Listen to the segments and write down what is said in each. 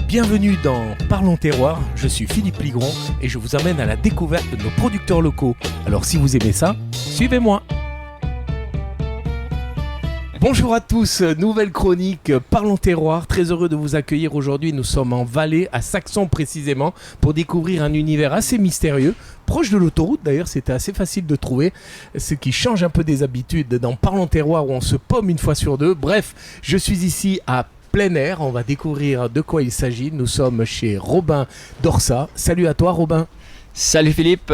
Bienvenue dans Parlons Terroir, je suis Philippe Ligron et je vous amène à la découverte de nos producteurs locaux. Alors si vous aimez ça, suivez-moi. Bonjour à tous, nouvelle chronique Parlons Terroir, très heureux de vous accueillir aujourd'hui. Nous sommes en Valais, à Saxon précisément, pour découvrir un univers assez mystérieux, proche de l'autoroute d'ailleurs, c'était assez facile de trouver, ce qui change un peu des habitudes dans Parlons Terroir où on se pomme une fois sur deux. Bref, je suis ici à plein air, on va découvrir de quoi il s'agit. Nous sommes chez Robin Dorsa. Salut à toi Robin. Salut Philippe.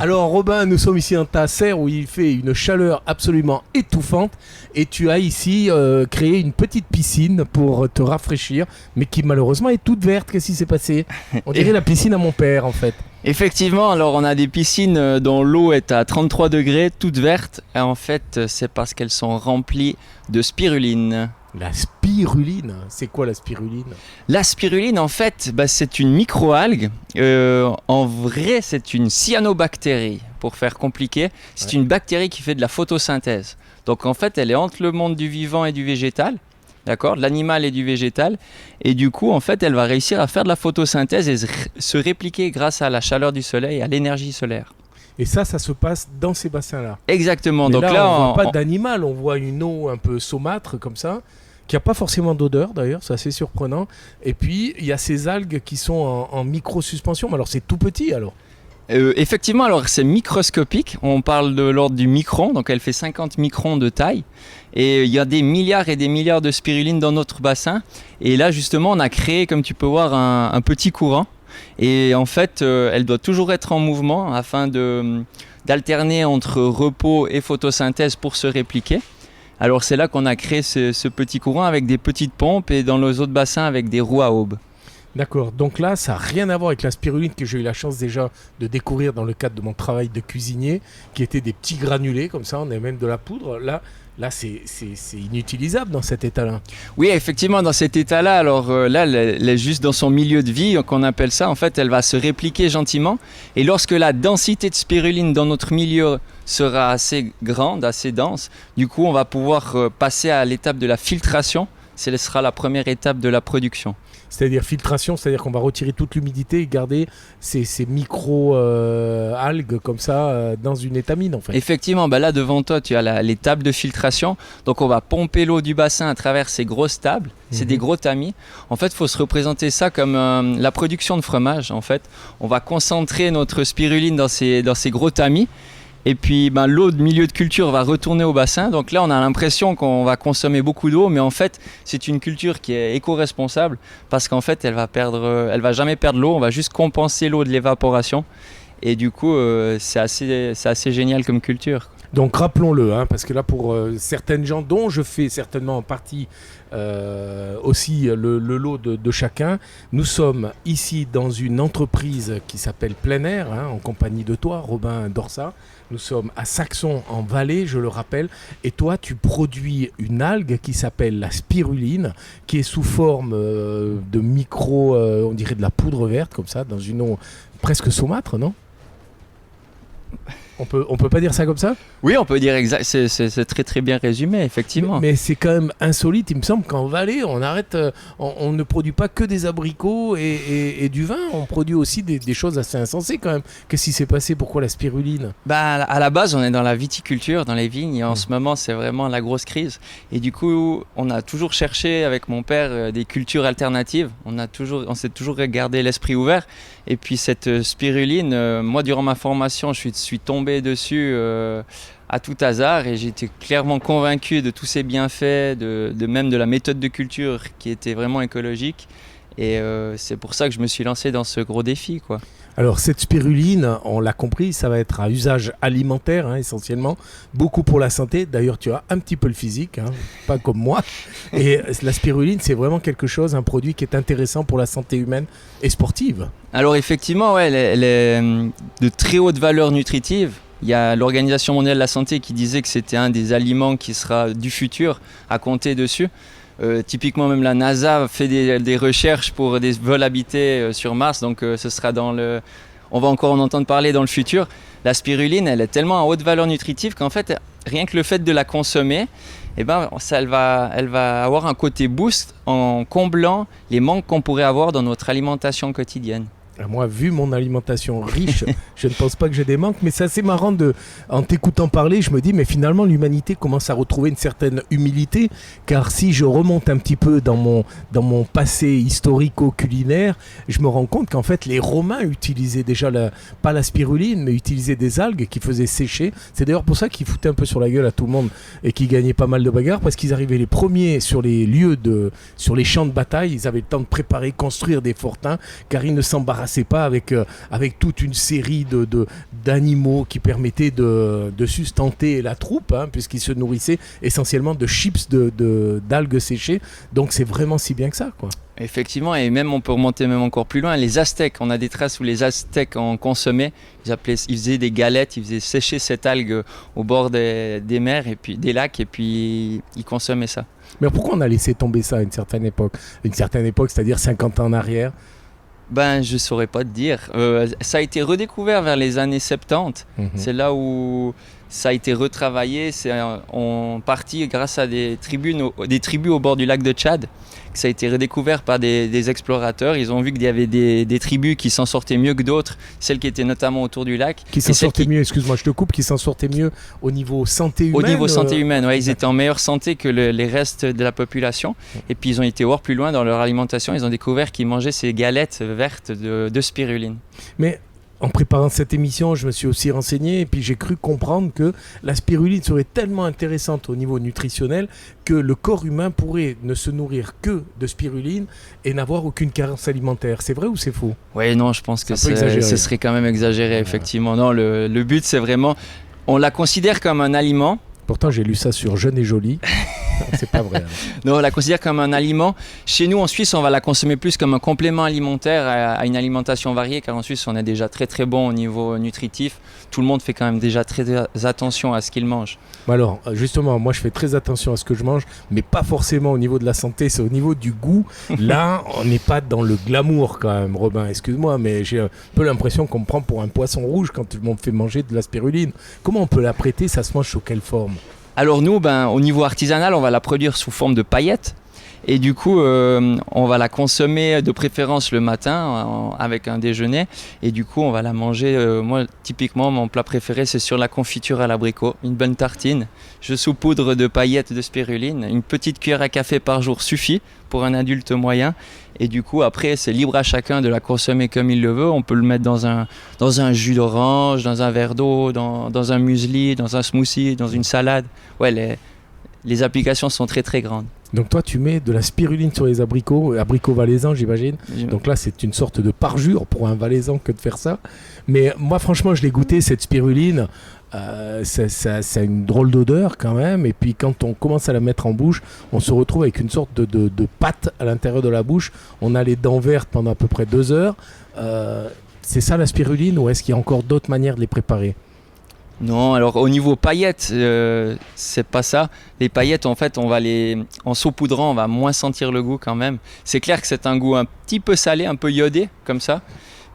Alors Robin, nous sommes ici dans ta serre où il fait une chaleur absolument étouffante et tu as ici créé une petite piscine pour te rafraîchir, mais qui malheureusement est toute verte. Qu'est-ce qui s'est passé? On dirait la piscine à mon père en fait. Effectivement, alors on a des piscines dont l'eau est à 33 degrés, toutes vertes. Et en fait, c'est parce qu'elles sont remplies de spiruline. La spiruline, c'est quoi la spiruline? La spiruline, en fait, c'est une microalgue. En vrai, c'est une cyanobactérie, pour faire compliqué. C'est une bactérie qui fait de la photosynthèse. Donc en fait, elle est entre le monde du vivant et du végétal, d'accord, de l'animal et du végétal. Et du coup, en fait, elle va réussir à faire de la photosynthèse et se répliquer grâce à la chaleur du soleil et à l'énergie solaire. Et ça se passe dans ces bassins-là. Exactement. Mais donc là on voit pas d'animal, on voit une eau un peu saumâtre comme ça, qui n'a pas forcément d'odeur d'ailleurs, c'est assez surprenant. Et puis, il y a ces algues qui sont en micro-suspension, mais alors c'est tout petit alors. Effectivement, alors c'est microscopique, on parle de l'ordre du micron, donc elle fait 50 microns de taille. Et il y a des milliards et des milliards de spirulines dans notre bassin. Et là, justement, on a créé, comme tu peux voir, un petit courant. Et en fait, elle doit toujours être en mouvement afin d'alterner entre repos et photosynthèse pour se répliquer. Alors c'est là qu'on a créé ce petit courant avec des petites pompes et dans les autres bassins avec des roues à aubes. D'accord, donc là ça n'a rien à voir avec la spiruline que j'ai eu la chance déjà de découvrir dans le cadre de mon travail de cuisinier, qui étaient des petits granulés comme ça, on a même de la poudre. Là c'est inutilisable dans cet état-là. Oui, effectivement, dans cet état-là, alors là, elle est juste dans son milieu de vie, qu'on appelle ça. En fait, elle va se répliquer gentiment. Et lorsque la densité de spiruline dans notre milieu sera assez grande, assez dense, du coup, on va pouvoir passer à l'étape de la filtration. Ce sera la première étape de la production. C'est-à-dire filtration, c'est-à-dire qu'on va retirer toute l'humidité et garder ces micro-algues comme ça dans une étamine en fait. Effectivement, là devant toi tu as les tables de filtration. Donc on va pomper l'eau du bassin à travers ces grosses tables. C'est des gros tamis. En fait, il faut se représenter ça comme la production de fromage. En fait, on va concentrer notre spiruline dans ces gros tamis. Et puis l'eau de milieu de culture va retourner au bassin. Donc là, on a l'impression qu'on va consommer beaucoup d'eau, mais en fait, c'est une culture qui est éco-responsable parce qu'en fait, elle va jamais perdre l'eau. On va juste compenser l'eau de l'évaporation. Et du coup, c'est assez génial comme culture. Donc rappelons-le, parce que là pour certaines gens dont je fais certainement en partie aussi le lot de chacun, nous sommes ici dans une entreprise qui s'appelle Plein Air, en compagnie de toi Robin Dorsa. Nous sommes à Saxon en Valais, je le rappelle, et toi tu produis une algue qui s'appelle la spiruline, qui est sous forme de micro, on dirait de la poudre verte comme ça, dans une eau presque saumâtre, non ? On peut pas dire ça comme ça? Oui, on peut dire exact. C'est très très bien résumé, effectivement. Mais c'est quand même insolite. Il me semble qu'en Valais, on ne produit pas que des abricots et du vin. On produit aussi des choses assez insensées quand même. Qu'est-ce qui s'est passé? Pourquoi la spiruline? À la base, on est dans la viticulture, dans les vignes. Et en ce moment, c'est vraiment la grosse crise. Et du coup, on a toujours cherché avec mon père des cultures alternatives. On s'est toujours gardé l'esprit ouvert. Et puis cette spiruline, moi, durant ma formation, je suis tombé dessus à tout hasard et j'étais clairement convaincu de tous ses bienfaits, même de la méthode de culture qui était vraiment écologique. Et c'est pour ça que je me suis lancé dans ce gros défi, quoi. Alors cette spiruline, on l'a compris, ça va être à usage alimentaire essentiellement, beaucoup pour la santé. D'ailleurs tu as un petit peu le physique, pas comme moi. Et la spiruline c'est vraiment quelque chose, un produit qui est intéressant pour la santé humaine et sportive. Alors effectivement, elle est de très haute valeur nutritive. Il y a l'Organisation mondiale de la santé qui disait que c'était un des aliments qui sera du futur à compter dessus. Typiquement même la NASA fait des recherches pour des vols habités sur Mars, donc ce sera on va encore en entendre parler dans le futur. La spiruline, elle est tellement à haute valeur nutritive qu'en fait rien que le fait de la consommer, eh ben, elle va avoir un côté boost en comblant les manques qu'on pourrait avoir dans notre alimentation quotidienne. Moi, vu mon alimentation riche, je ne pense pas que j'ai des manques, mais c'est assez marrant en t'écoutant parler, je me dis, mais finalement, l'humanité commence à retrouver une certaine humilité, car si je remonte un petit peu dans mon passé historico-culinaire, je me rends compte qu'en fait, les Romains utilisaient déjà, pas la spiruline, mais utilisaient des algues qui faisaient sécher. C'est d'ailleurs pour ça qu'ils foutaient un peu sur la gueule à tout le monde et qu'ils gagnaient pas mal de bagarres, parce qu'ils arrivaient les premiers sur les sur les champs de bataille, ils avaient le temps de préparer, construire des fortins, car ils ne s'embarrassaient pas avec toute une série d'animaux qui permettaient de sustenter la troupe, puisqu'ils se nourrissaient essentiellement de chips d'algues séchées. Donc c'est vraiment si bien que ça, quoi. Effectivement, et même on peut remonter même encore plus loin. Les Aztèques, on a des traces où les Aztèques en consommaient. Ils faisaient des galettes, ils faisaient sécher cette algue au bord des mers et puis des lacs, et puis ils consommaient ça. Mais pourquoi on a laissé tomber ça à une certaine époque, c'est-à-dire 50 ans en arrière? Ben, je saurais pas te dire. Ça a été redécouvert vers les années 70. C'est là où ça a été retravaillé. C'est en partie grâce à des tribus au bord du lac de Tchad. Ça a été redécouvert par des explorateurs. Ils ont vu qu'il y avait des tribus qui s'en sortaient mieux que d'autres, celles qui étaient notamment autour du lac. Qui s'en sortaient mieux, excuse-moi, je te coupe, qui s'en sortaient mieux au niveau santé humaine. Au niveau santé humaine, ouais, ils étaient en meilleure santé que les restes de la population. Et puis ils ont été voir plus loin dans leur alimentation. Ils ont découvert qu'ils mangeaient ces galettes vertes de spiruline. Mais en préparant cette émission, je me suis aussi renseigné et puis j'ai cru comprendre que la spiruline serait tellement intéressante au niveau nutritionnel que le corps humain pourrait ne se nourrir que de spiruline et n'avoir aucune carence alimentaire. C'est vrai ou c'est faux? Oui, non, je pense que ce serait quand même exagéré, effectivement. Non, le but, c'est vraiment... On la considère comme un aliment. Pourtant, j'ai lu ça sur Jeune et Jolie. C'est pas vrai. Non, on la considère comme un aliment. Chez nous, en Suisse, on va la consommer plus comme un complément alimentaire à une alimentation variée, car en Suisse, on est déjà très très bon au niveau nutritif. Tout le monde fait quand même déjà très attention à ce qu'il mange. Alors, justement, moi, je fais très attention à ce que je mange, mais pas forcément au niveau de la santé, c'est au niveau du goût. Là, on n'est pas dans le glamour quand même, Robin. Excuse-moi, mais j'ai un peu l'impression qu'on me prend pour un poisson rouge quand on me fait manger de la spiruline. Comment on peut la prêter? Ça se mange sous quelle forme? Alors nous, au niveau artisanal, on va la produire sous forme de paillettes. Et du coup, on va la consommer de préférence le matin avec un déjeuner. Et du coup, on va la manger. Moi, typiquement, mon plat préféré, c'est sur la confiture à l'abricot. Une bonne tartine. Je saupoudre de paillettes de spiruline. Une petite cuillère à café par jour suffit pour un adulte moyen. Et du coup, après, c'est libre à chacun de la consommer comme il le veut. On peut le mettre dans un jus d'orange, dans un verre d'eau, dans un muesli, dans un smoothie, dans une salade. Ouais, les applications sont très très grandes. Donc toi, tu mets de la spiruline sur les abricots valaisans, j'imagine. Donc là, c'est une sorte de parjure pour un valaisan que de faire ça. Mais moi, franchement, je l'ai goûté, cette spiruline. Ça a une drôle d'odeur quand même. Et puis quand on commence à la mettre en bouche, on se retrouve avec une sorte de pâte à l'intérieur de la bouche. On a les dents vertes pendant à peu près 2 heures. C'est ça la spiruline, ou est-ce qu'il y a encore d'autres manières de les préparer? Non, alors au niveau paillettes, c'est pas ça. Les paillettes, en fait, en saupoudrant, on va moins sentir le goût quand même. C'est clair que c'est un goût un petit peu salé, un peu iodé, comme ça.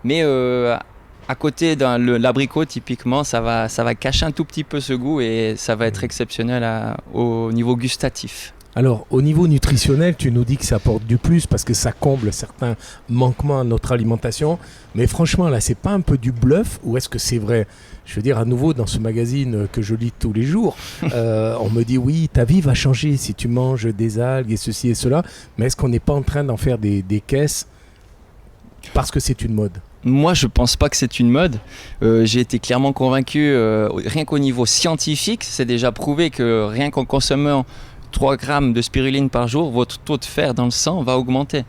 Mais à côté de l'abricot, typiquement, ça va cacher un tout petit peu ce goût et ça va être exceptionnel au niveau gustatif. Alors, au niveau nutritionnel, tu nous dis que ça apporte du plus parce que ça comble certains manquements à notre alimentation. Mais franchement, là, c'est pas un peu du bluff ou est-ce que c'est vrai? Je veux dire, à nouveau, dans ce magazine que je lis tous les jours, on me dit oui, ta vie va changer si tu manges des algues et ceci et cela. Mais est-ce qu'on n'est pas en train d'en faire des caisses parce que c'est une mode? Moi, je pense pas que c'est une mode. J'ai été clairement convaincu, rien qu'au niveau scientifique, c'est déjà prouvé que rien qu'en consommant 3 grammes de spiruline par jour, votre taux de fer dans le sang va augmenter.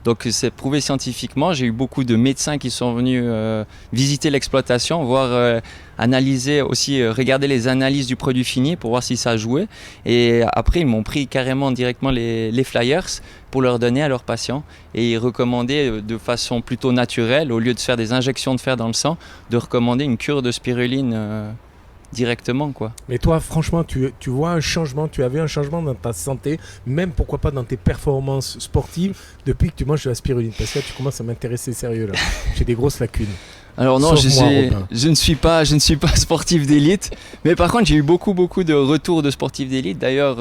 Donc c'est prouvé scientifiquement. J'ai eu beaucoup de médecins qui sont venus visiter l'exploitation, voir analyser aussi, regarder les analyses du produit fini pour voir si ça jouait. Et après, ils m'ont pris carrément directement les flyers pour leur donner à leurs patients. Et ils recommandaient de façon plutôt naturelle, au lieu de faire des injections de fer dans le sang, de recommander une cure de spiruline directement, quoi. Mais toi, franchement, tu vois un changement, tu avais un changement dans ta santé, même pourquoi pas dans tes performances sportives, depuis que tu manges de la spiruline? Parce que là, tu commences à m'intéresser sérieux, là. J'ai des grosses lacunes. Alors non, Robin. je ne suis pas sportif d'élite, mais par contre j'ai eu beaucoup de retours de sportifs d'élite. D'ailleurs,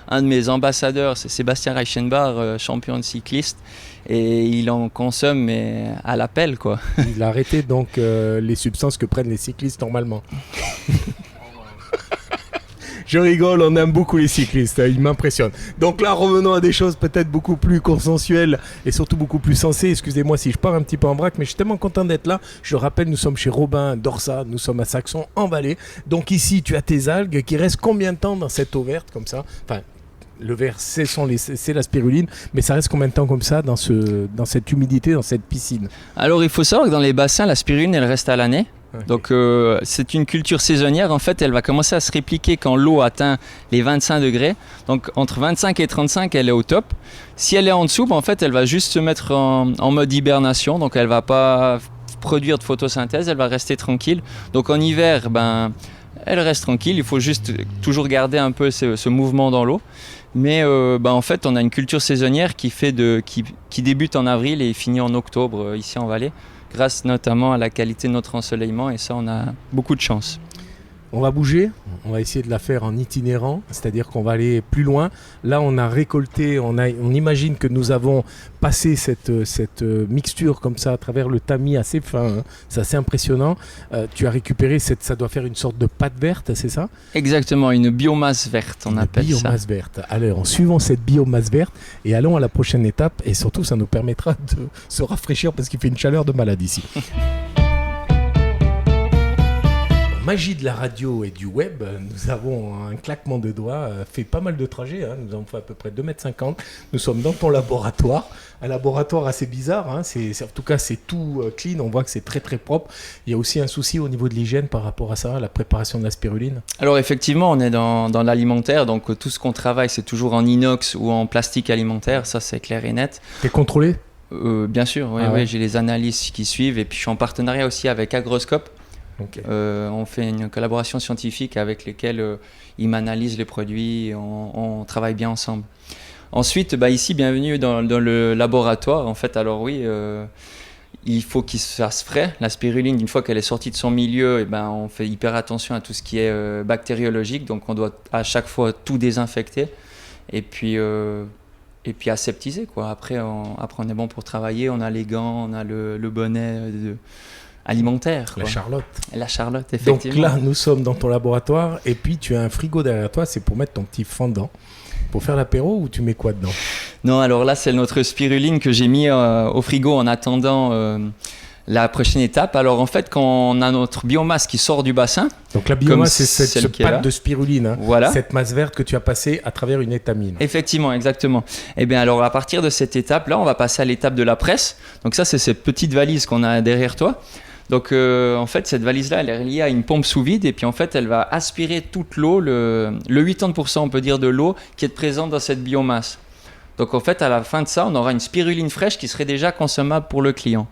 un de mes ambassadeurs, c'est Sébastien Reichenbach, champion de cycliste, et il en consomme mais à l'appel quoi. Il a arrêté donc les substances que prennent les cyclistes normalement. Je rigole, on aime beaucoup les cyclistes, ils m'impressionnent. Donc là, revenons à des choses peut-être beaucoup plus consensuelles et surtout beaucoup plus sensées. Excusez-moi si je pars un petit peu en vrac, mais je suis tellement content d'être là. Je rappelle, nous sommes chez Robin Dorsa, nous sommes à Saxon, en Valais. Donc ici, tu as tes algues qui restent combien de temps dans cette eau verte comme ça? Enfin, le vert, c'est la spiruline, mais ça reste combien de temps comme ça dans cette humidité, dans cette piscine? Alors il faut savoir que dans les bassins, la spiruline elle reste à l'année. Okay. Donc c'est une culture saisonnière, en fait elle va commencer à se répliquer quand l'eau atteint les 25 degrés. Donc entre 25 et 35 elle est au top. Si elle est en dessous, en fait elle va juste se mettre en mode hibernation, donc elle va pas produire de photosynthèse, elle va rester tranquille. Donc en hiver, elle reste tranquille, il faut juste toujours garder un peu ce mouvement dans l'eau. Mais en fait on a une culture saisonnière qui débute en avril et finit en octobre ici en Valais, grâce notamment à la qualité de notre ensoleillement, et ça on a beaucoup de chance. On va bouger, on va essayer de la faire en itinérant, c'est-à-dire qu'on va aller plus loin. Là, on a récolté, on imagine que nous avons passé cette mixture comme ça à travers le tamis assez fin, hein. C'est assez impressionnant. Tu as récupéré, ça doit faire une sorte de pâte verte, c'est ça? Exactement, une biomasse verte, on appelle ça. Une biomasse verte. Alors, en suivant cette biomasse verte, et allons à la prochaine étape, et surtout, ça nous permettra de se rafraîchir parce qu'il fait une chaleur de malade ici. Magie de la radio et du web, nous avons un claquement de doigts fait pas mal de trajets, hein. Nous avons fait à peu près 2,50 m. Nous sommes dans ton laboratoire, un laboratoire assez bizarre, hein. En tout cas c'est tout clean, on voit que c'est très très propre. Il y a aussi un souci au niveau de l'hygiène par rapport à ça, la préparation de la spiruline. Alors effectivement on est dans l'alimentaire, donc tout ce qu'on travaille c'est toujours en inox ou en plastique alimentaire, ça c'est clair et net. T'es contrôlé? Bien sûr, oui, j'ai les analyses qui suivent, et puis je suis en partenariat aussi avec Agroscope. Okay. On fait une collaboration scientifique avec lesquels ils m'analysent les produits, on travaille bien ensemble. Ensuite, ici, bienvenue dans le laboratoire. En fait, alors oui, il faut qu'il se fasse frais. La spiruline, une fois qu'elle est sortie de son milieu, on fait hyper attention à tout ce qui est bactériologique. Donc, on doit à chaque fois tout désinfecter et puis aseptiser, quoi. Après, on est bon pour travailler. On a les gants, on a le bonnet alimentaire, quoi. La Charlotte, effectivement. Donc là, nous sommes dans ton laboratoire et puis tu as un frigo derrière toi, c'est pour mettre ton petit fendant. Pour faire l'apéro, ou tu mets quoi dedans? Non, alors là, c'est notre spiruline que j'ai mis au frigo en attendant la prochaine étape. Alors en fait, quand on a notre biomasse qui sort du bassin... Donc la biomasse, c'est cette pâte de spiruline, hein, voilà. Cette masse verte que tu as passée à travers une étamine. Effectivement, exactement. Et bien alors à partir de cette étape-là, on va passer à l'étape de la presse. Donc ça, c'est cette petite valise qu'on a derrière toi. Donc en fait cette valise-là elle est reliée à une pompe sous vide, et puis en fait elle va aspirer toute l'eau, le 80% on peut dire de l'eau qui est présente dans cette biomasse. Donc en fait à la fin de ça on aura une spiruline fraîche qui serait déjà consommable pour le client.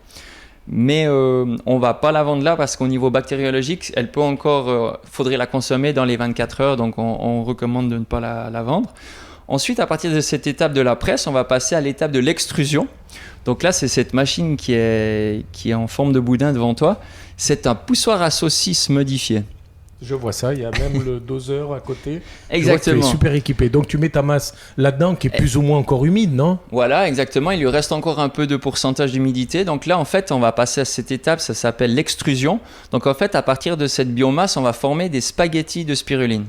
Mais on va pas la vendre là parce qu'au niveau bactériologique elle peut encore, faudrait la consommer dans les 24 heures, donc on recommande de ne pas la vendre. Ensuite, à partir de cette étape de la presse, on va passer à l'étape de l'extrusion. Donc là, c'est cette machine qui est en forme de boudin devant toi. C'est un poussoir à saucisse modifié. Je vois ça, il y a même le doseur à côté. Exactement. Tu es super équipé. Donc tu mets ta masse là-dedans qui est plus ou moins encore humide, non? Voilà, exactement. Il lui reste encore un peu de pourcentage d'humidité. Donc là, en fait, on va passer à cette étape, ça s'appelle l'extrusion. Donc en fait, à partir de cette biomasse, on va former des spaghettis de spiruline.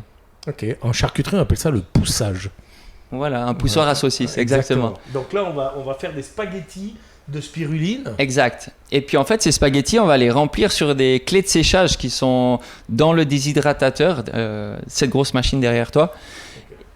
Ok, en charcuterie, on appelle ça le poussage. Voilà, un poussoir à saucisse, exactement. Donc là, on va faire des spaghettis de spiruline. Exact. Et puis en fait, ces spaghettis, on va les remplir sur des clés de séchage qui sont dans le déshydratateur, cette grosse machine derrière toi.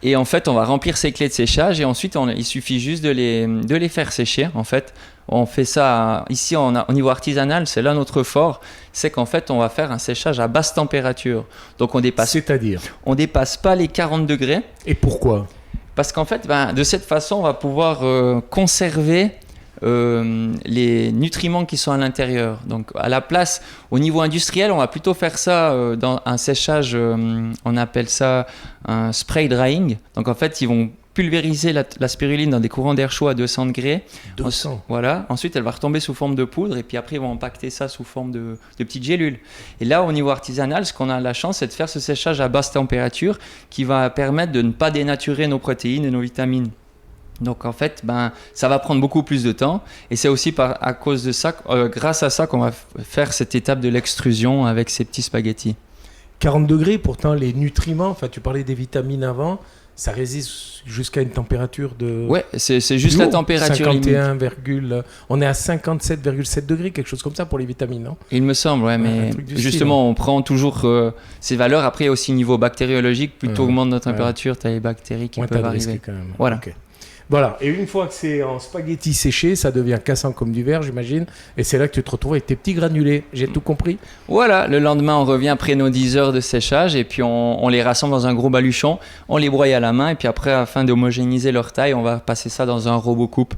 Et en fait, on va remplir ces clés de séchage et ensuite, il suffit juste de les faire sécher. En fait, on fait ça ici au niveau artisanal, c'est là notre fort, c'est qu'en fait, on va faire un séchage à basse température. Donc on dépasse pas les 40 degrés. Et pourquoi ? Parce qu'en fait, de cette façon, on va pouvoir conserver les nutriments qui sont à l'intérieur. Donc à la place, au niveau industriel, on va plutôt faire ça dans un séchage, on appelle ça un spray drying. Donc en fait, ils vont pulvériser la spiruline dans des courants d'air chaud à 200 degrés. 200. Voilà. Ensuite, elle va retomber sous forme de poudre et puis après, ils vont empaqueter ça sous forme de petites gélules. Et là, au niveau artisanal, ce qu'on a la chance, c'est de faire ce séchage à basse température qui va permettre de ne pas dénaturer nos protéines et nos vitamines. Donc en fait, ça va prendre beaucoup plus de temps et c'est aussi à cause de ça, grâce à ça qu'on va faire cette étape de l'extrusion avec ces petits spaghettis. 40 degrés, pourtant les nutriments, enfin tu parlais des vitamines avant, ça résiste jusqu'à une température de... Ouais, c'est juste la température 51, limite. On est à 57,7 degrés, quelque chose comme ça pour les vitamines, non? Il me semble, ouais, mais justement, on prend toujours ces valeurs. Après, aussi niveau bactériologique, plus tu augmentes notre température, tu as les bactéries qui peuvent arriver. Quand même. Voilà. Okay. Voilà, et une fois que c'est en spaghetti séché, ça devient cassant comme du verre, j'imagine, et c'est là que tu te retrouves avec tes petits granulés. J'ai tout compris? Voilà, le lendemain, on revient après nos 10 heures de séchage, et puis on les rassemble dans un gros baluchon, on les broie à la main, et puis après, afin d'homogénéiser leur taille, on va passer ça dans un robot coupe.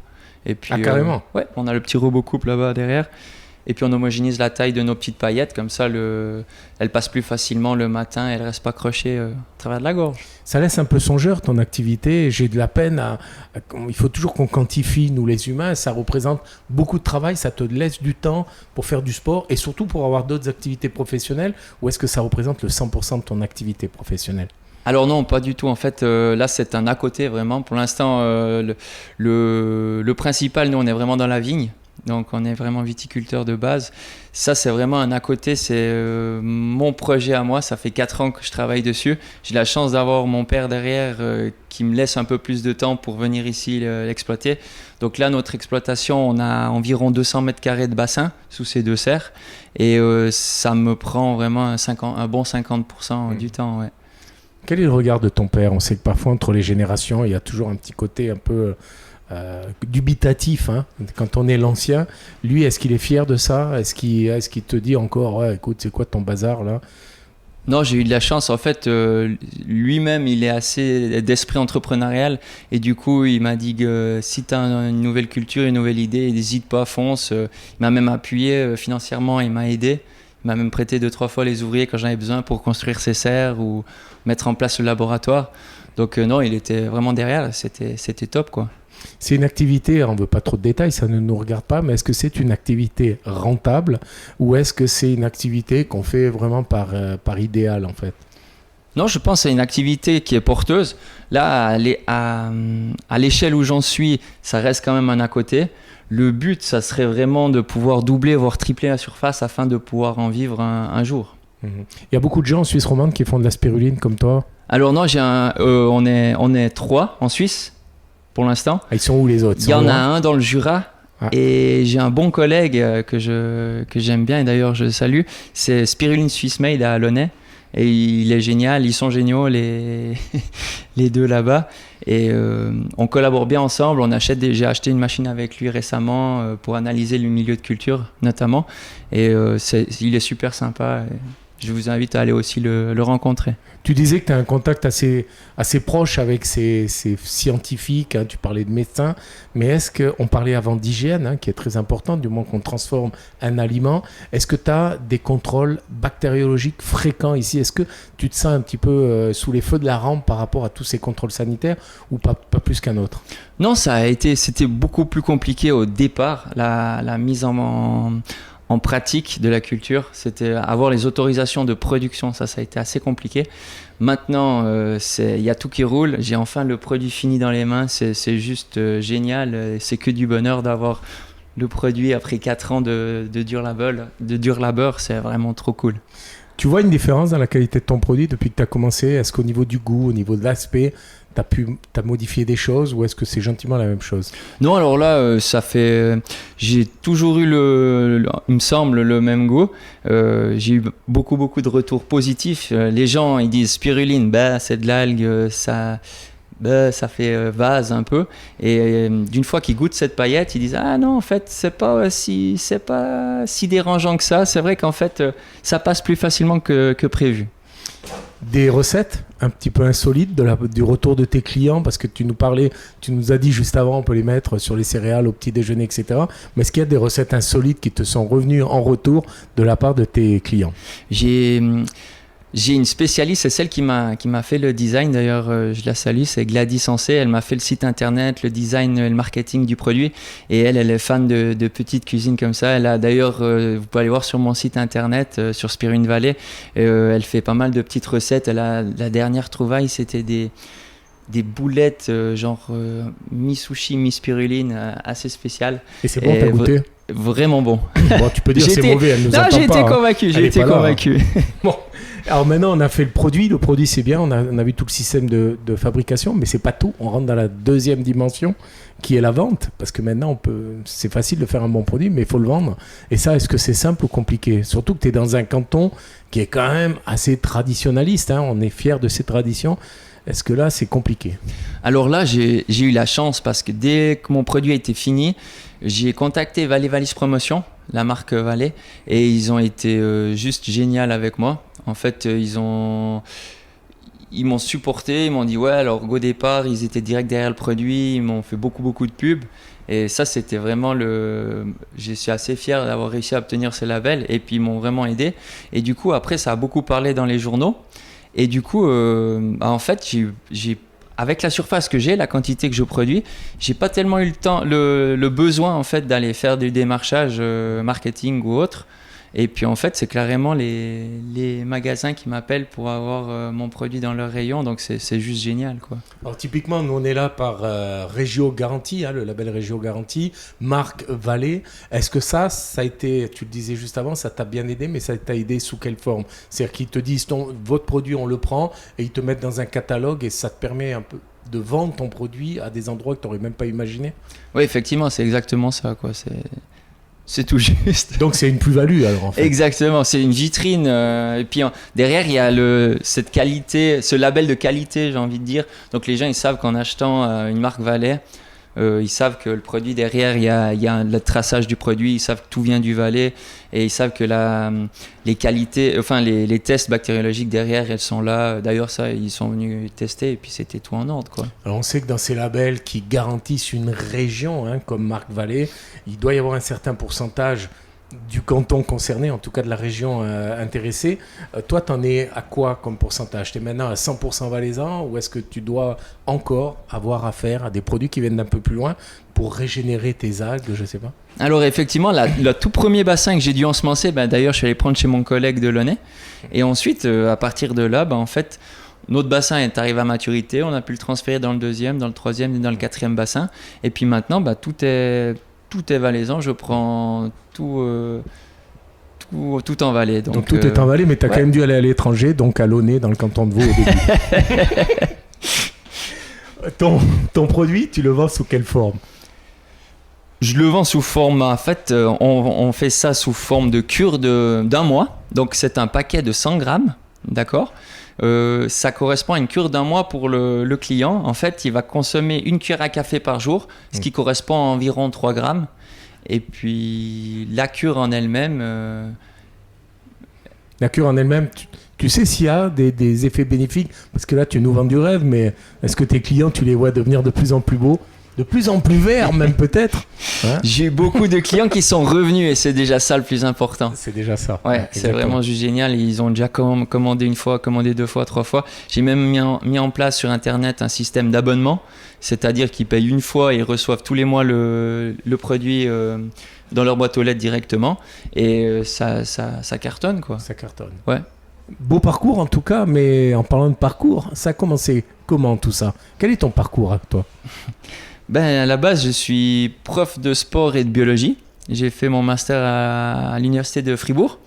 Et puis, carrément? Ouais, on a le petit robot coupe là-bas derrière. Et puis on homogénise la taille de nos petites paillettes, comme ça elle passe plus facilement le matin, elle reste pas accrochée à travers de la gorge. Ça laisse un peu songeur ton activité, j'ai de la peine il faut toujours qu'on quantifie nous les humains, ça représente beaucoup de travail, ça te laisse du temps pour faire du sport et surtout pour avoir d'autres activités professionnelles, ou est-ce que ça représente le 100% de ton activité professionnelle? Alors non, pas du tout. En fait, là, c'est un à côté vraiment. Pour l'instant, le principal, nous, on est vraiment dans la vigne. Donc, on est vraiment viticulteur de base. Ça, c'est vraiment un à côté. C'est mon projet à moi. Ça fait 4 ans que je travaille dessus. J'ai la chance d'avoir mon père derrière qui me laisse un peu plus de temps pour venir ici l'exploiter. Donc là, notre exploitation, on a environ 200 mètres carrés de bassin sous ces 2 serres. Et ça me prend vraiment un bon 50% du temps. Ouais. Quel est le regard de ton père? On sait que parfois, entre les générations, il y a toujours un petit côté un peu... dubitatif, hein, quand on est l'ancien. Lui, est-ce qu'il est fier de ça? Est-ce qu'il te dit encore, ouais, écoute, c'est quoi ton bazar là? Non, j'ai eu de la chance. En fait, lui-même, il est assez d'esprit entrepreneurial. Et du coup, il m'a dit que si tu as une nouvelle culture, une nouvelle idée, n'hésite pas, fonce. Il m'a même appuyé financièrement, il m'a aidé. Il m'a même prêté 2-3 fois les ouvriers quand j'en avais besoin pour construire ses serres ou mettre en place le laboratoire. Donc non, il était vraiment derrière. C'était top, quoi. C'est une activité, on ne veut pas trop de détails, ça ne nous regarde pas, mais est-ce que c'est une activité rentable ou est-ce que c'est une activité qu'on fait vraiment par idéal en fait? Non, je pense que c'est une activité qui est porteuse. Là, à l'échelle où j'en suis, ça reste quand même un à côté. Le but, ça serait vraiment de pouvoir doubler, voire tripler la surface afin de pouvoir en vivre un jour. Il y a beaucoup de gens en Suisse romande qui font de la spiruline comme toi? Alors non, on est 3 en Suisse. Pour l'instant. Ils sont où les autres? Il y en a un dans le Jura et j'ai un bon collègue que j'aime bien et d'ailleurs je le salue, c'est Spiruline Swiss Made à Launay et il est génial, ils sont géniaux les deux là-bas et on collabore bien ensemble, j'ai acheté une machine avec lui récemment pour analyser le milieu de culture notamment et il est super sympa. Je vous invite à aller aussi le rencontrer. Tu disais que tu as un contact assez proche avec ces scientifiques, hein, tu parlais de médecins, mais est-ce qu'on parlait avant d'hygiène, hein, qui est très importante, du moment qu'on transforme un aliment, est-ce que tu as des contrôles bactériologiques fréquents ici? Est-ce que tu te sens un petit peu sous les feux de la rampe par rapport à tous ces contrôles sanitaires ou pas plus qu'un autre? Non, c'était beaucoup plus compliqué au départ, la mise en pratique de la culture, c'était avoir les autorisations de production, ça a été assez compliqué. Maintenant, il y a tout qui roule, j'ai enfin le produit fini dans les mains, c'est juste génial, c'est que du bonheur d'avoir le produit après 4 ans de dur labeur, c'est vraiment trop cool. Tu vois une différence dans la qualité de ton produit depuis que tu as commencé? Est-ce qu'au niveau du goût, au niveau de l'aspect, t'as modifié des choses ou est-ce que c'est gentiment la même chose? Non, alors là, j'ai toujours eu il me semble, le même goût. J'ai eu beaucoup de retours positifs. Les gens, ils disent spiruline, c'est de l'algue, ça fait vase un peu. Et d'une fois qu'ils goûtent cette paillette, ils disent ah non, en fait, c'est pas si dérangeant que ça. C'est vrai qu'en fait, ça passe plus facilement que prévu. Des recettes un petit peu insolites du retour de tes clients, parce que tu nous as dit juste avant, on peut les mettre sur les céréales au petit déjeuner, etc. Mais est-ce qu'il y a des recettes insolites qui te sont revenues en retour de la part de tes clients? J'ai une spécialiste, c'est celle qui m'a fait le design. D'ailleurs, je la salue, c'est Gladys Ancet. Elle m'a fait le site internet, le design, le marketing du produit. Et elle est fan de petites cuisines comme ça. Elle a d'ailleurs, vous pouvez aller voir sur mon site internet, sur Spirune Valley. Elle fait pas mal de petites recettes. La dernière trouvaille, c'était des boulettes mi-sushi, mi-spiruline, assez spéciales. Et c'est bon, t'as goûté? Vraiment bon. Bon, tu peux dire c'est mauvais, elle nous entend pas. J'ai été convaincu, j'ai été convaincu. Bon, alors maintenant on a fait le produit c'est bien, on a vu tout le système de fabrication, mais c'est pas tout. On rentre dans la deuxième dimension qui est la vente, parce que maintenant c'est facile de faire un bon produit, mais il faut le vendre. Et ça, est-ce que c'est simple ou compliqué? Surtout que tu es dans un canton qui est quand même assez traditionnaliste, hein. On est fiers de ces traditions. Est-ce que là, c'est compliqué? Alors là, j'ai eu la chance parce que dès que mon produit a été fini, j'ai contacté Vallée Valise Promotion, la marque Vallée, et ils ont été juste géniaux avec moi. En fait, ils m'ont supporté, ils m'ont dit ouais, alors au départ, ils étaient direct derrière le produit, ils m'ont fait beaucoup de pubs. Et ça, c'était vraiment je suis assez fier d'avoir réussi à obtenir ce label, et puis ils m'ont vraiment aidé. Et du coup, après, ça a beaucoup parlé dans les journaux. Et du coup, en fait, avec la surface que j'ai, la quantité que je produis, j'ai pas tellement eu le temps, le besoin en fait d'aller faire du démarchage marketing ou autre. Et puis en fait, c'est clairement les magasins qui m'appellent pour avoir mon produit dans leur rayon, donc c'est juste génial, quoi. Alors typiquement, nous on est là par Régio Garantie, hein, le label Régio Garantie, marque Vallée. Est-ce que ça a été, tu le disais juste avant, ça t'a bien aidé, mais ça t'a aidé sous quelle forme? C'est-à-dire qu'ils te disent votre produit on le prend et ils te mettent dans un catalogue et ça te permet un peu de vendre ton produit à des endroits que tu n'aurais même pas imaginé? Oui, effectivement, c'est exactement ça, quoi. C'est tout juste. Donc c'est une plus-value alors en fait. Exactement, c'est une vitrine. Et puis derrière, il y a cette qualité, ce label de qualité, j'ai envie de dire. Donc les gens, ils savent qu'en achetant une marque Vallée, ils savent que le produit derrière, il y a le traçage du produit, ils savent que tout vient du Vallée et ils savent que les qualités, enfin les tests bactériologiques derrière, elles sont là. D'ailleurs, ça, ils sont venus tester et puis c'était tout en ordre, quoi. Alors on sait que dans ces labels qui garantissent une région, hein, comme marque Vallée, il doit y avoir un certain pourcentage du canton concerné, en tout cas de la région intéressée. Toi, tu en es à quoi comme pourcentage? Tu es maintenant à 100% valaisan ou est-ce que tu dois encore avoir affaire à des produits qui viennent d'un peu plus loin pour régénérer tes algues, je sais pas? Alors effectivement, le tout premier bassin que j'ai dû ensemencer, d'ailleurs je suis allé prendre chez mon collègue de Launay. Et ensuite, à partir de là, en fait, notre bassin est arrivé à maturité, on a pu le transférer dans le deuxième, dans le troisième et dans le quatrième bassin. Et puis maintenant, tout est valaisan, je prends tout en Valais. Donc tout est en Valais, mais tu as quand même dû aller à l'étranger, donc à Launay, dans le canton de Vaud au début. Ton produit, tu le vends sous quelle forme? Je le vends sous forme, en fait, on fait ça sous forme de cure d'un mois. Donc c'est un paquet de 100 grammes, d'accord? Ça correspond à une cure d'un mois pour le client. En fait, il va consommer une cuillère à café par jour, ce qui correspond à environ 3 grammes. Et puis, la cure en elle-même... La cure en elle-même, tu sais s'il y a des effets bénéfiques? Parce que là, tu nous vends du rêve, mais est-ce que tes clients, tu les vois devenir de plus en plus beaux? De plus en plus verts, même peut-être, hein? J'ai eu beaucoup de clients qui sont revenus et c'est déjà ça le plus important. C'est déjà ça. Ouais, c'est vraiment juste génial. Ils ont déjà commandé une fois, commandé 2 fois, 3 fois. J'ai même mis en place sur Internet un système d'abonnement, c'est-à-dire qu'ils payent une fois et ils reçoivent tous les mois le produit dans leur boîte aux lettres directement. Et ça cartonne, quoi. Ça cartonne. Ouais. Beau parcours en tout cas, mais en parlant de parcours, ça a commencé comment tout ça? Quel est ton parcours à toi? À la base, je suis prof de sport et de biologie. J'ai fait mon master à l'université de Fribourg.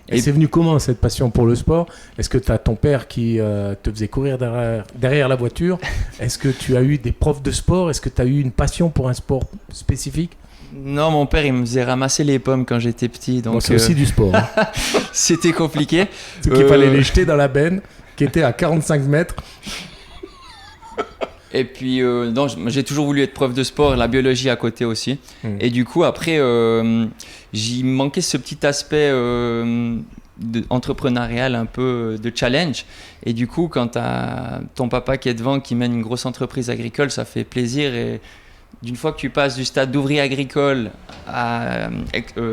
Et c'est venu comment cette passion pour le sport? Est-ce que tu as ton père qui te faisait courir derrière la voiture? Est-ce que tu as eu des profs de sport? Est-ce que tu as eu une passion pour un sport spécifique? Non, mon père, il me faisait ramasser les pommes quand j'étais petit. Donc, c'est aussi du sport. Hein. C'était compliqué. Il fallait les jeter dans la benne qui était à 45 mètres. Et puis, non, j'ai toujours voulu être prof de sport, la biologie à côté aussi. Et du coup, après, j'y manquait ce petit aspect entrepreneurial, un peu de challenge. Et du coup, quand tu as ton papa qui est devant, qui mène une grosse entreprise agricole, ça fait plaisir. Et d'une fois que tu passes du stade d'ouvrier agricole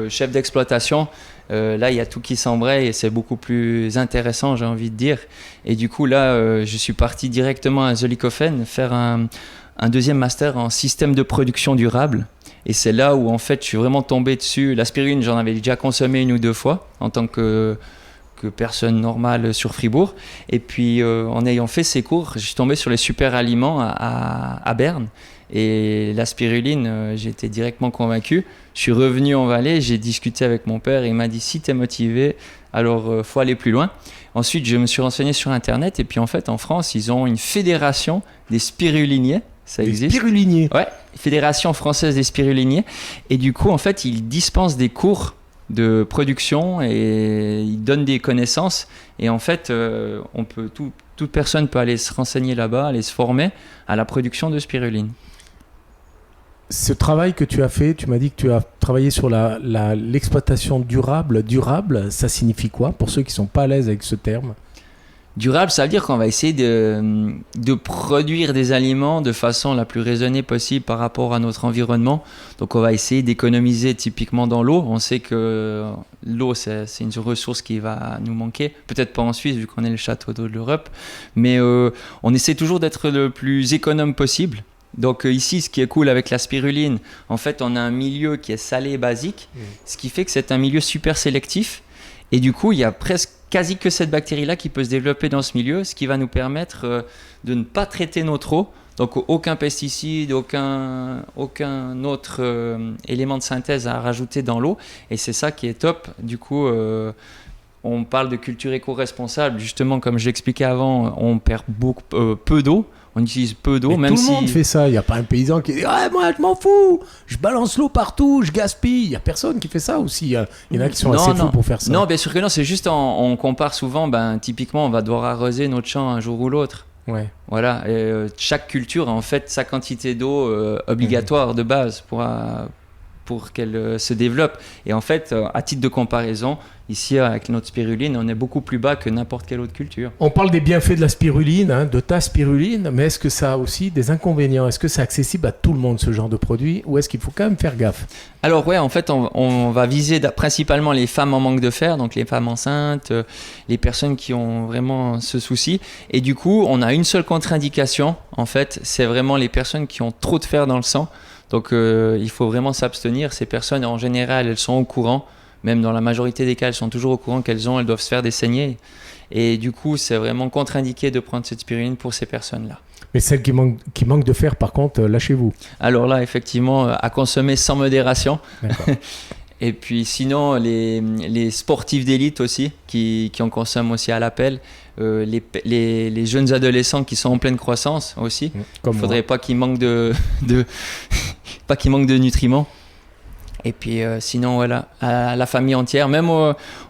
chef d'exploitation, là il y a tout qui s'embraye et c'est beaucoup plus intéressant, j'ai envie de dire. Et du coup là je suis parti directement à Zollikofen faire un deuxième master en système de production durable. Et c'est là où en fait je suis vraiment tombé dessus. La spiruline, j'en avais déjà consommé 1 ou 2 fois en tant que personne normale sur Fribourg. Et puis en ayant fait ces cours, je suis tombé sur les super aliments à Berne. Et la spiruline, j'ai été directement convaincu. Je suis revenu en Valais, j'ai discuté avec mon père et il m'a dit si tu es motivé, alors faut aller plus loin. Ensuite, je me suis renseigné sur Internet et puis en fait en France, ils ont une fédération des spiruliniers. Ça existe. Les spiruliniers. Ouais, Fédération française des spiruliniers. Et du coup, en fait, ils dispensent des cours de production et ils donnent des connaissances. Et en fait, toute personne peut aller se renseigner là-bas, aller se former à la production de spiruline. Ce travail que tu as fait, tu m'as dit que tu as travaillé sur l'exploitation durable. Durable, ça signifie quoi pour ceux qui ne sont pas à l'aise avec ce terme ? Durable, ça veut dire qu'on va essayer de produire des aliments de façon la plus raisonnée possible par rapport à notre environnement. Donc on va essayer d'économiser typiquement dans l'eau. On sait que l'eau, c'est une ressource qui va nous manquer. Peut-être pas en Suisse vu qu'on est le château d'eau de l'Europe. Mais on essaie toujours d'être le plus économe possible. Donc ici, ce qui est cool avec la spiruline, en fait, on a un milieu qui est salé et basique, ce qui fait que c'est un milieu super sélectif. Et du coup, il y a quasi que cette bactérie-là qui peut se développer dans ce milieu, ce qui va nous permettre de ne pas traiter notre eau. Donc aucun pesticide, aucun autre élément de synthèse à rajouter dans l'eau. Et c'est ça qui est top. Du coup, on parle de culture éco-responsable. Justement, comme je l'expliquais avant, on perd peu d'eau. On utilise peu d'eau. Mais même tout le monde fait ça. Il n'y a pas un paysan qui dit ah, moi, je m'en fous. Je balance l'eau partout, je gaspille. Il n'y a personne qui fait ça aussi. Il y en a qui sont assez fous pour faire ça. Non, bien sûr que non. C'est juste, on compare souvent. Typiquement, on va devoir arroser notre champ un jour ou l'autre. Ouais. Voilà. Et, chaque culture a en fait sa quantité d'eau obligatoire de base pour qu'elle se développe. Et en fait, à titre de comparaison, ici, avec notre spiruline, on est beaucoup plus bas que n'importe quelle autre culture. On parle des bienfaits de la spiruline, de ta spiruline, mais est-ce que ça a aussi des inconvénients ? Est-ce que c'est accessible à tout le monde, ce genre de produit, ou est-ce qu'il faut quand même faire gaffe ? Alors ouais, en fait, on va viser principalement les femmes en manque de fer, donc les femmes enceintes, les personnes qui ont vraiment ce souci. Et du coup, on a une seule contre-indication, en fait, c'est vraiment les personnes qui ont trop de fer dans le sang. Donc il faut vraiment s'abstenir. Ces personnes, en général, elles sont au courant. Même dans la majorité des cas, elles sont toujours au courant elles doivent se faire des saignées. Et du coup, c'est vraiment contre-indiqué de prendre cette spiruline pour ces personnes-là. Mais celles qui manquent de fer, par contre, lâchez-vous. Alors là, effectivement, à consommer sans modération. D'accord. Et puis sinon, les sportifs d'élite aussi, qui en consomment aussi à l'appel. Les jeunes adolescents qui sont en pleine croissance aussi. Il ne faudrait pas qu'ils manquent pas qu'ils manquent de nutriments. Et puis sinon, voilà, à la famille entière, même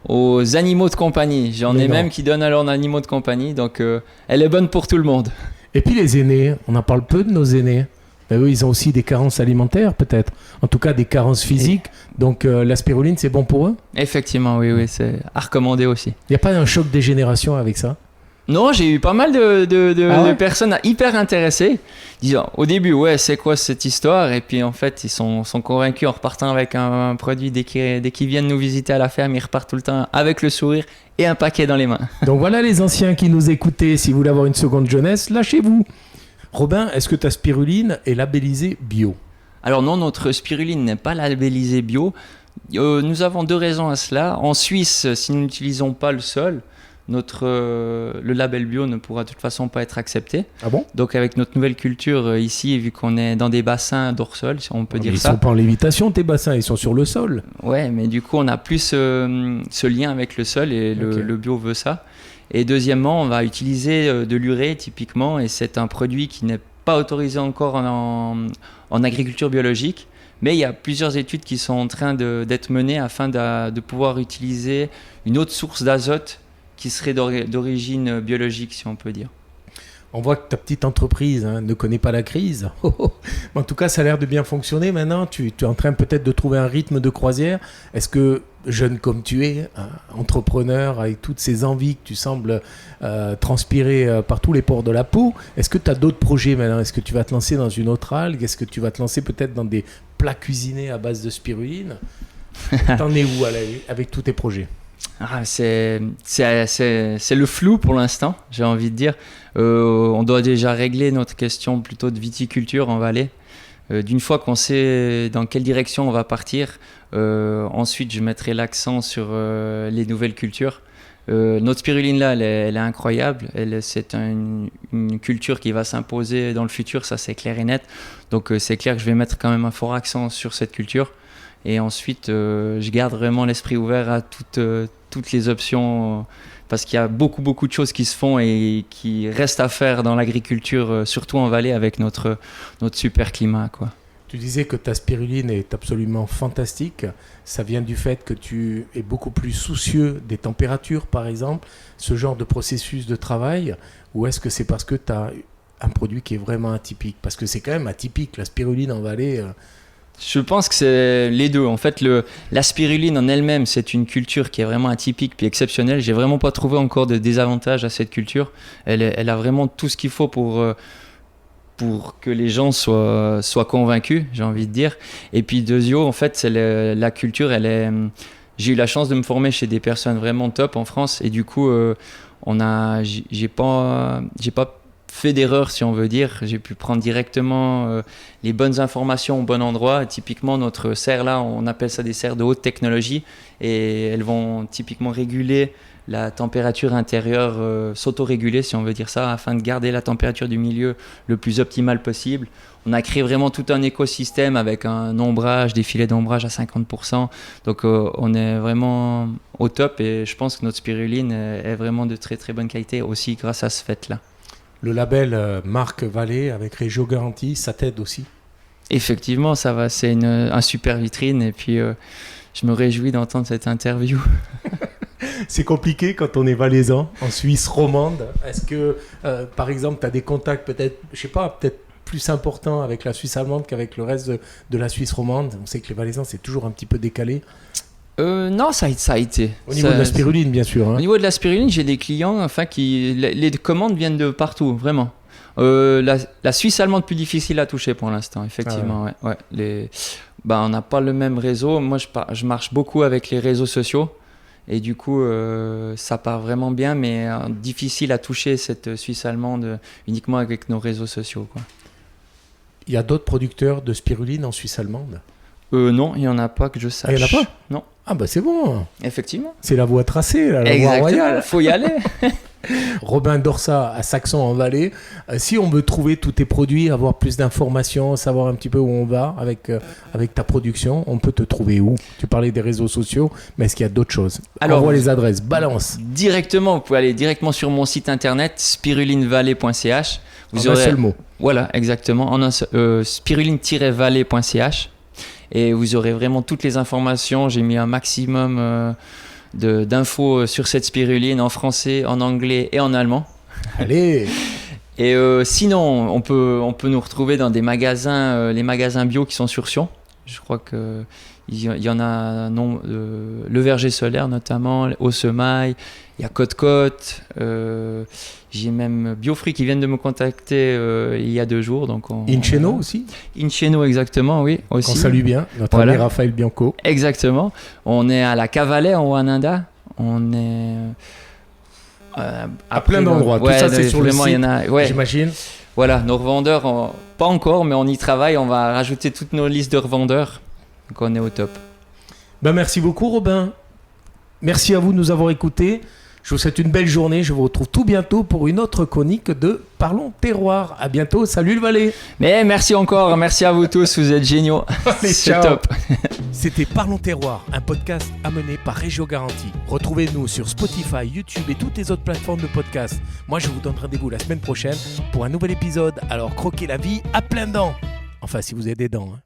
aux animaux de compagnie. J'en ai même qui donnent à leurs animaux de compagnie. Donc, elle est bonne pour tout le monde. Et puis les aînés, on en parle peu de nos aînés. Ben eux, ils ont aussi des carences alimentaires, peut-être. En tout cas, des carences physiques. Donc, la spiruline, c'est bon pour eux ? Effectivement, oui, c'est à recommander aussi. Il n'y a pas un choc des générations avec ça ? Non, j'ai eu pas mal de personnes hyper intéressées, disant au début, ouais, c'est quoi cette histoire ? Et puis en fait, ils sont convaincus en repartant avec un produit dès qu'ils viennent nous visiter à la ferme, ils repartent tout le temps avec le sourire et un paquet dans les mains. Donc voilà les anciens qui nous écoutaient, si vous voulez avoir une seconde jeunesse, lâchez-vous. Robin, est-ce que ta spiruline est labellisée bio ? Alors non, notre spiruline n'est pas labellisée bio. Nous avons 2 raisons à cela. En Suisse, si nous n'utilisons pas le sol, le label bio ne pourra de toute façon pas être accepté. Ah bon ? Donc avec notre nouvelle culture ici, vu qu'on est dans des bassins d'hors-sol, si on peut dire ça. Ils sont pas en lévitation tes bassins, ils sont sur le sol. Ouais, mais du coup on a plus ce lien avec le sol et le bio veut ça. Et deuxièmement, on va utiliser de l'urée typiquement, et c'est un produit qui n'est pas autorisé encore en agriculture biologique. Mais il y a plusieurs études qui sont en train d'être menées afin de pouvoir utiliser une autre source d'azote qui serait d'origine biologique, si on peut dire. On voit que ta petite entreprise ne connaît pas la crise. En tout cas, ça a l'air de bien fonctionner maintenant. Tu es en train peut-être de trouver un rythme de croisière. Est-ce que, jeune comme tu es, entrepreneur avec toutes ces envies que tu sembles transpirer par tous les pores de la peau, est-ce que tu as d'autres projets maintenant ? Est-ce que tu vas te lancer dans une autre algue ? Est-ce que tu vas te lancer peut-être dans des plat cuisiné à base de spiruline. T'en es où avec tous tes projets? C'est le flou pour l'instant, j'ai envie de dire. On doit déjà régler notre question plutôt de viticulture en Valais. D'une fois qu'on sait dans quelle direction on va partir, ensuite je mettrai l'accent sur les nouvelles cultures. Notre spiruline là, elle est incroyable. C'est une culture qui va s'imposer dans le futur, ça c'est clair et net. Donc c'est clair que je vais mettre quand même un fort accent sur cette culture. Et ensuite, je garde vraiment l'esprit ouvert à toutes les options, parce qu'il y a beaucoup de choses qui se font et qui restent à faire dans l'agriculture, surtout en Valais avec notre super climat, quoi. Tu disais que ta spiruline est absolument fantastique. Ça vient du fait que tu es beaucoup plus soucieux des températures, par exemple, ce genre de processus de travail, ou est-ce que c'est parce que tu as un produit qui est vraiment atypique? Parce que c'est quand même atypique, la spiruline en Valais. Je pense que c'est les deux. En fait, la spiruline en elle-même, c'est une culture qui est vraiment atypique puis exceptionnelle. J'ai vraiment pas trouvé encore de désavantage à cette culture. Elle a vraiment tout ce qu'il faut pour que les gens soient convaincus, j'ai envie de dire. Et puis Dezio, en fait, la culture, j'ai eu la chance de me former chez des personnes vraiment top en France. Et du coup, j'ai pas fait d'erreur, si on veut dire. J'ai pu prendre directement les bonnes informations au bon endroit. Typiquement, notre serre là, on appelle ça des serres de haute technologie, et elles vont typiquement réguler la température intérieure, s'autoréguler, si on veut dire ça, afin de garder la température du milieu le plus optimale possible. On a créé vraiment tout un écosystème avec un ombrage, des filets d'ombrage à 50%. Donc on est vraiment au top, et je pense que notre spiruline est vraiment de très très bonne qualité aussi grâce à ce fait-là. Le label Marque Valais avec Régio Garantie, ça t'aide aussi? Effectivement, ça va, c'est un super vitrine, et puis je me réjouis d'entendre cette interview. C'est compliqué quand on est valaisan, en Suisse romande. Est-ce que, par exemple, tu as des contacts peut-être plus importants avec la Suisse allemande qu'avec le reste de la Suisse romande? On sait que les valaisans, c'est toujours un petit peu décalé. Non, ça a été. Au niveau de la spiruline, bien sûr. Hein. Au niveau de la spiruline, j'ai des clients, les commandes viennent de partout, vraiment. La Suisse allemande, plus difficile à toucher pour l'instant, effectivement. Ah ouais. On n'a pas le même réseau. Moi, je marche beaucoup avec les réseaux sociaux. Et du coup, ça part vraiment bien, mais difficile à toucher cette Suisse allemande uniquement avec nos réseaux sociaux, quoi. Il y a d'autres producteurs de spiruline en Suisse allemande? Non, il n'y en a pas que je sache. Il n'y en a pas? Non. Ah bah c'est bon. Effectivement. C'est la voie tracée, la voie royale. Il faut y aller. Robin Dorsat à Saxon en Valais. Si on veut trouver tous tes produits, avoir plus d'informations, savoir un petit peu où on va avec ta production, on peut te trouver où? Tu parlais des réseaux sociaux, mais est-ce qu'il y a d'autres choses? Alors, envoie les adresses, balance. Directement, vous pouvez aller directement sur mon site internet spirulinevalley.ch. En un seul mot. Voilà, exactement. Spiruline-valley.ch. Et vous aurez vraiment toutes les informations. J'ai mis un maximum d'infos sur cette spiruline en français, en anglais et en allemand. Allez. Et sinon, on peut nous retrouver dans des magasins, les magasins bio qui sont sur Sion. Je crois qu'il y en a Le Verger Solaire notamment, Au Semail, il y a Côte-Côte. J'ai même Biofree qui viennent de me contacter il y a 2 jours. Inceno aussi? Inceno, exactement, oui. Aussi. On salue bien notre ami Raphaël Bianco. Exactement. On est à la Cavalet en Wananda. On est à plein d'endroits. Tout ça, c'est sur le site, j'imagine. Voilà, nos revendeurs, pas encore, mais on y travaille. On va rajouter toutes nos listes de revendeurs. Donc on est au top. Merci beaucoup, Robin. Merci à vous de nous avoir écoutés. Je vous souhaite une belle journée. Je vous retrouve tout bientôt pour une autre chronique de Parlons Terroir. À bientôt. Salut le Valais. Mais merci encore. Merci à vous tous. Vous êtes géniaux. C'est top. C'était Parlons Terroir, un podcast amené par Régio Garantie. Retrouvez-nous sur Spotify, YouTube et toutes les autres plateformes de podcast. Moi, je vous donne rendez-vous la semaine prochaine pour un nouvel épisode. Alors, croquez la vie à plein dents. Enfin, si vous avez des dents. Hein.